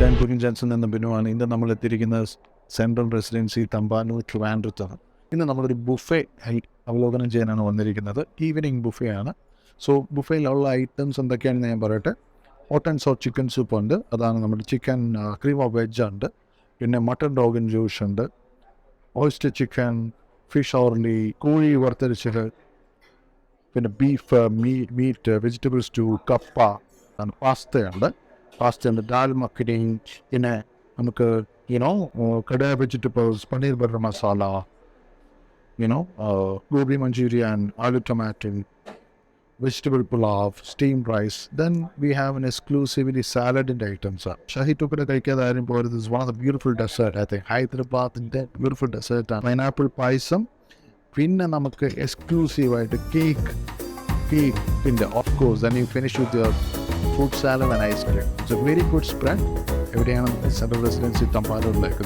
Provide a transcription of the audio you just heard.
ഞാൻ കുര്യൻ ജാൻസൺ എന്ന ബിനുവാണ്. ഇന്ന് നമ്മൾ എത്തിയിരിക്കുന്നത് സെൻട്രൽ റെസിഡൻസി തമ്പാനൂർ ട്രിവാൻഡ്രത്താണ്. ഇന്ന് നമ്മളൊരു ബുഫേ അവലോകനം ചെയ്യാനാണ് വന്നിരിക്കുന്നത്. ഈവനിങ് ബുഫേ ആണ്. സോ ബുഫേയിലുള്ള ഐറ്റംസ് എന്തൊക്കെയാണെന്ന് ഞാൻ പറയട്ടെ. Hot and sour chicken soup ഉണ്ട്, അതാണ് നമ്മുടെ ചിക്കൻ ക്രീം ഓഫ് വെജ് ഉണ്ട്. പിന്നെ മട്ടൺ ഡോഗൻ ജ്യൂസ് ഉണ്ട്, ഓയിസ്റ്റർ ചിക്കൻ, ഫിഷ് ഓർലി, കോഴി വറുത്തരിച്ചത്, പിന്നെ ബീഫ്, മീറ്റ്, വെജിറ്റബിൾ സ്റ്റൂ, കപ്പ, പാസ്തയുണ്ട്, ദാൽ മഖനി, പിന്നെ നമുക്ക് kadai vegetables, paneer butter masala, gobi manchurian, aloo tomato, vegetable pulav, steamed rice. Then we have an exclusively salad and items. Shahi Tukada Kaikadarin Port is one of the beautiful dessert, I think. Hyderabad and that beautiful dessert. Pineapple paisam. Pinna Namaka exclusive cake. Of course. Then you finish with your fruit salad and ice cream. It's a very good spread. Every day on Central Residency Tamparo like